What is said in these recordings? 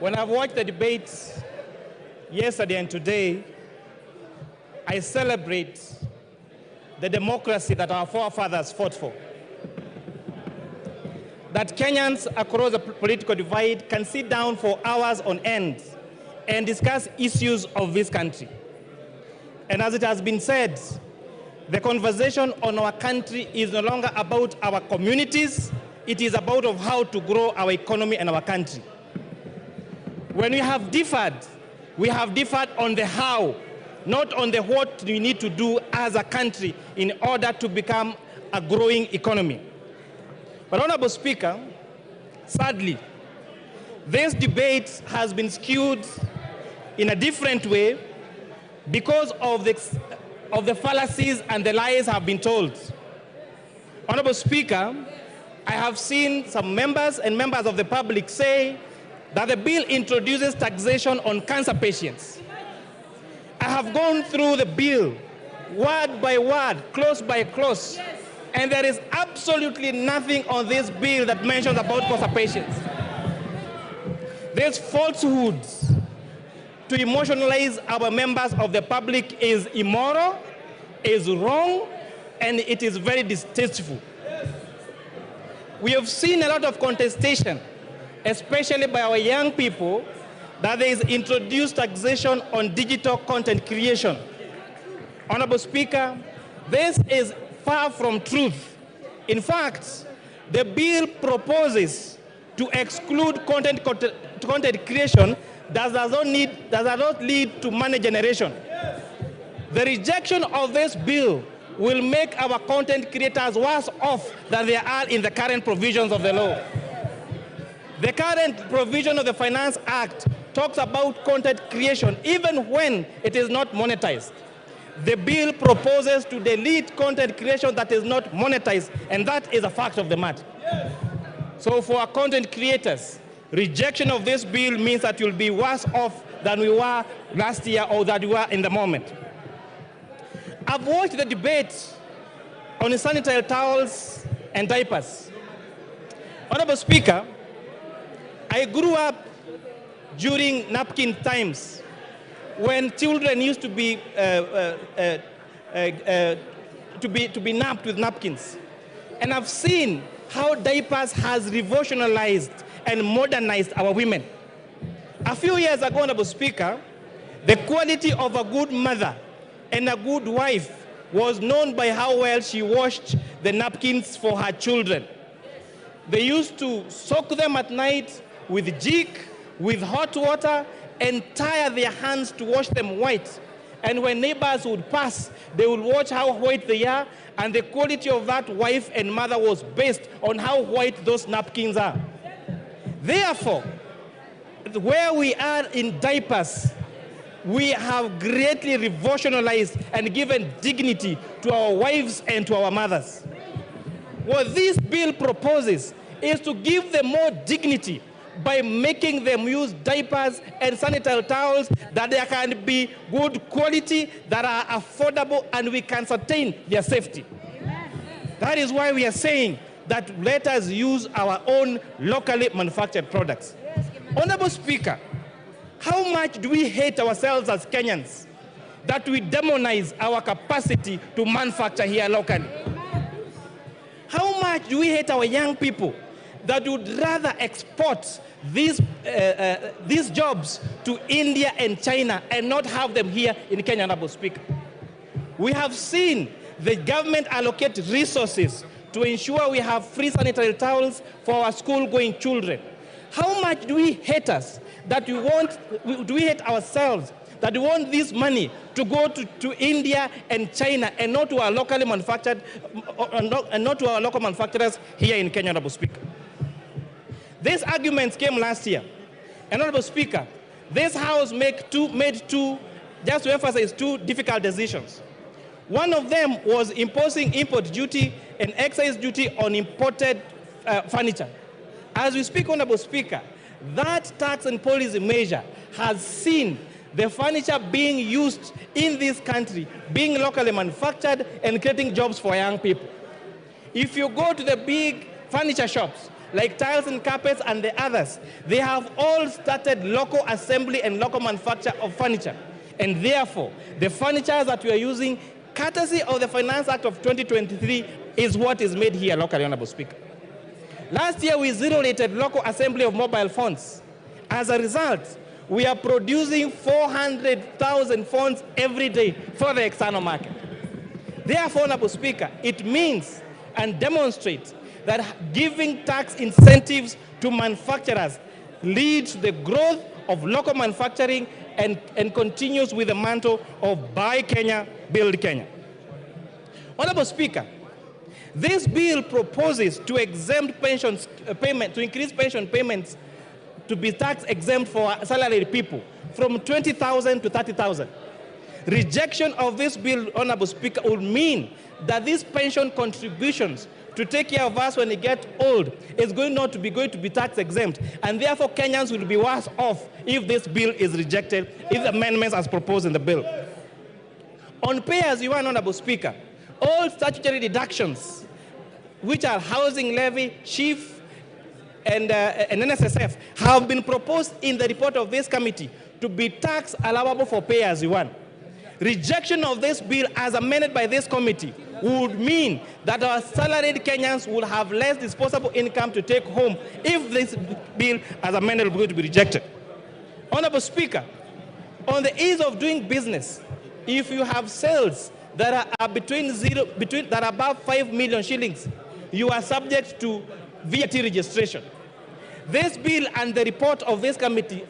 When I've watched the debates yesterday and today, I celebrate the democracy that our forefathers fought for. That Kenyans across the political divide can sit down for hours on end and discuss issues of this country. And as it has been said, the conversation on our country is no longer about our communities, it is about of how to grow our economy and our country. When we have differed on the how, not on the what we need to do as a country in order to become a growing economy. But Honorable Speaker, sadly, this debate has been skewed in a different way because of the fallacies and the lies have been told. Honorable Speaker, I have seen some members and members of the public say that the bill introduces taxation on cancer patients. I have gone through the bill word by word, clause by clause, and there is absolutely nothing on this bill that mentions about cancer patients. These falsehoods to emotionalize our members of the public is immoral, is wrong, and it is very distasteful. We have seen a lot of contestation, especially by our young people, that there is introduced taxation on digital content creation. Honorable Speaker, this is far from truth. In fact, the bill proposes to exclude content creation that does not lead to money generation. The rejection of this bill will make our content creators worse off than they are in the current provisions of the law. The current provision of the Finance Act talks about content creation even when it is not monetized. The bill proposes to delete content creation that is not monetized, and that is a fact of the matter. So for our content creators, rejection of this bill means that you'll be worse off than we were last year or that we were in the moment. I've watched the debate on sanitary towels and diapers. Honorable Speaker, I grew up during napkin times when children used to be napped with napkins. And I've seen how diapers has revolutionized and modernized our women. A few years ago, Honorable Speaker, the quality of a good mother and a good wife was known by how well she washed the napkins for her children. They used to soak them at night with jik, with hot water, and tie their hands to wash them white. And when neighbors would pass, they would watch how white they are, and the quality of that wife and mother was based on how white those napkins are. Therefore, where we are in diapers, we have greatly revolutionized and given dignity to our wives and to our mothers. What this bill proposes is to give them more dignity by making them use diapers and sanitary towels that they can be good quality, that are affordable, and we can sustain their safety. Amen. That is why we are saying that let us use our own locally manufactured products. Yes, Honorable Speaker, how much do we hate ourselves as Kenyans that we demonize our capacity to manufacture here locally? Amen. How much do we hate our young people that would rather export these jobs to India and China and not have them here in Kenya, Honorable Speaker? We have seen the government allocate resources to ensure we have free sanitary towels for our school-going children. How much do we hate us that do we hate ourselves that we want this money to go to India and China and not to our locally manufactured, and not to our local manufacturers here in Kenya, Honorable Speaker? These arguments came last year. And Honorable Speaker, this House made two, just to emphasize, two difficult decisions. One of them was imposing import duty and excise duty on imported furniture. As we speak, Honorable Speaker, that tax and policy measure has seen the furniture being used in this country, being locally manufactured and creating jobs for young people. If you go to the big furniture shops, like tiles and carpets and the others, they have all started local assembly and local manufacture of furniture. And therefore, the furniture that we are using, courtesy of the Finance Act of 2023, is what is made here locally, Honorable Speaker. Last year, we zero-rated local assembly of mobile phones. As a result, we are producing 400,000 phones every day for the external market. Therefore, Honorable Speaker, it means and demonstrates that giving tax incentives to manufacturers leads to the growth of local manufacturing and continues with the mantle of Buy Kenya, Build Kenya. Honorable Speaker, this bill proposes to exempt pensions payment, to increase pension payments to be tax exempt for salaried people from 20,000 to 30,000. Rejection of this bill, Honorable Speaker, would mean that these pension contributions to take care of us when we get old is going to be tax exempt, and therefore Kenyans will be worse off if this bill is rejected, if the amendments as proposed in the bill. On pay as you earn, Honorable Speaker, all statutory deductions, which are housing levy, chief, and NSSF, have been proposed in the report of this committee to be tax allowable for pay as you earn. Rejection of this bill as amended by this committee would mean that our salaried Kenyans will have less disposable income to take home if this bill as amended is going to be rejected. Honorable Speaker, on the ease of doing business, if you have sales that are that are above 5 million shillings, you are subject to VAT registration. This bill and the report of this committee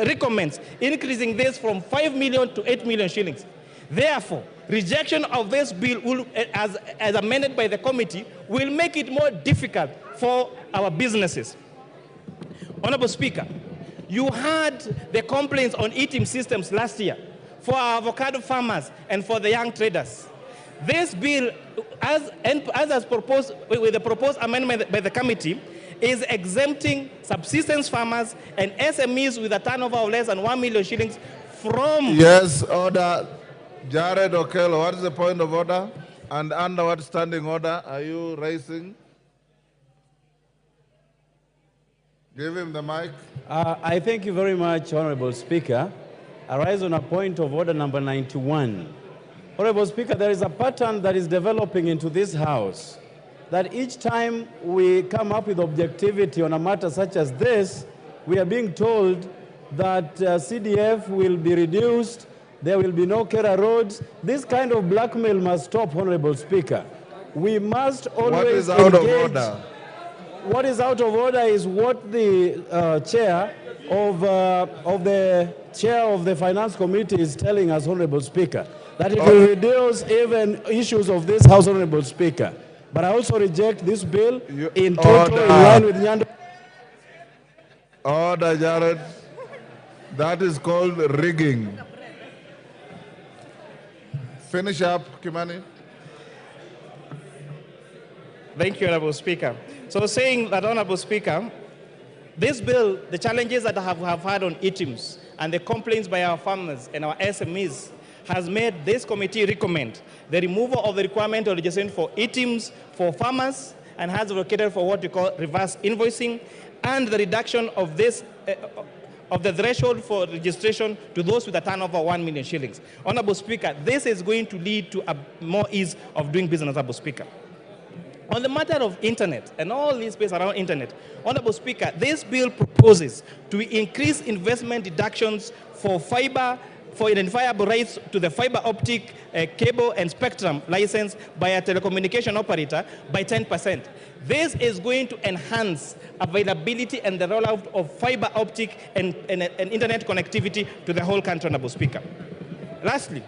recommends increasing this from 5 million to 8 million shillings. Therefore, rejection of this bill will, as amended by the committee, will make it more difficult for our businesses. Honorable Speaker, you heard the complaints on eating systems last year for our avocado farmers and for the young traders. This bill, as proposed with the proposed amendment by the committee, is exempting subsistence farmers and SMEs with a turnover of less than 1 million shillings from... Yes, order. Jared Okello, what is the point of order? And under what standing order are you raising? Give him the mic. I thank you very much, Honorable Speaker. I rise on a point of order number 91. Honorable Speaker, there is a pattern that is developing into this House that each time we come up with objectivity on a matter such as this, we are being told that CDF will be reduced, there will be no Kera roads. This kind of blackmail must stop, Honorable Speaker. We must always What is out of order? What is out of order is what the chair of the Finance Committee is telling us, Honorable Speaker, that it will reduce even issues of this House, Honorable Speaker. But I also reject this bill in total in line with Nyando. Order, Jared. That is called rigging. Finish up, Kimani. Thank you, Honorable Speaker. So saying that, Honorable Speaker, this bill, the challenges that have had on ITIMs and the complaints by our farmers and our SMEs has made this committee recommend the removal of the requirement of registration for ITIMs for farmers and has advocated for what we call reverse invoicing and the reduction of this of the threshold for registration to those with a turnover of 1 million shillings. Honorable Speaker, this is going to lead to a more ease of doing business, Honorable Speaker. On the matter of internet and all this space around internet, Honorable Speaker, this bill proposes to increase investment deductions for fiber, for identifiable rights to the fiber optic cable and spectrum license by a telecommunication operator by 10%. This is going to enhance availability and the rollout of fiber optic and internet connectivity to the whole country, Honorable Speaker. Lastly,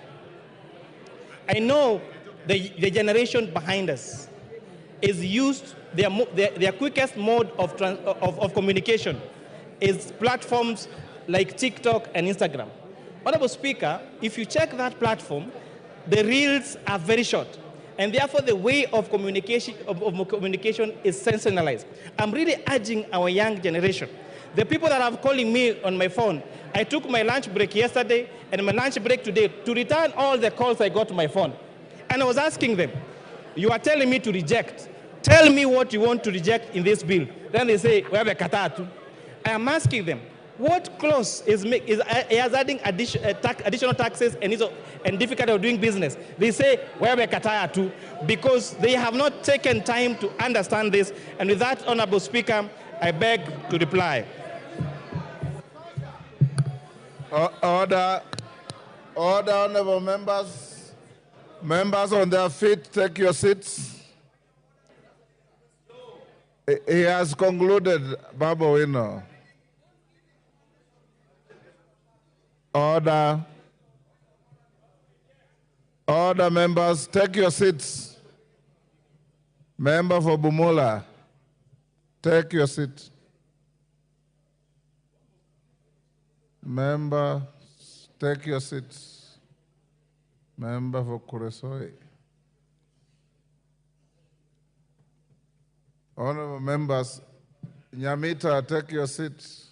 I know the generation behind us is used, their quickest mode of communication is platforms like TikTok and Instagram. Honorable Speaker, if you check that platform, the reels are very short, and therefore the way of communication is sensationalized. I'm really urging our young generation, the people that are calling me on my phone, I took my lunch break yesterday and my lunch break today to return all the calls I got to my phone. And I was asking them, you are telling me to reject. Tell me what you want to reject in this bill. Then they say, we have a katatu. I am asking them, what clause is adding additional taxes and difficulty of doing business? They say, we have a katatu, because they have not taken time to understand this. And with that, Honorable Speaker, I beg to reply. Order, honorable members. Members on their feet, take your seats. He has concluded, Babu Wino. Order. Order, members, take your seats. Member for Bumula, take your seat. Member, take your seats. Member for Kuresoi. Honorable members, Nyamita, take your seats.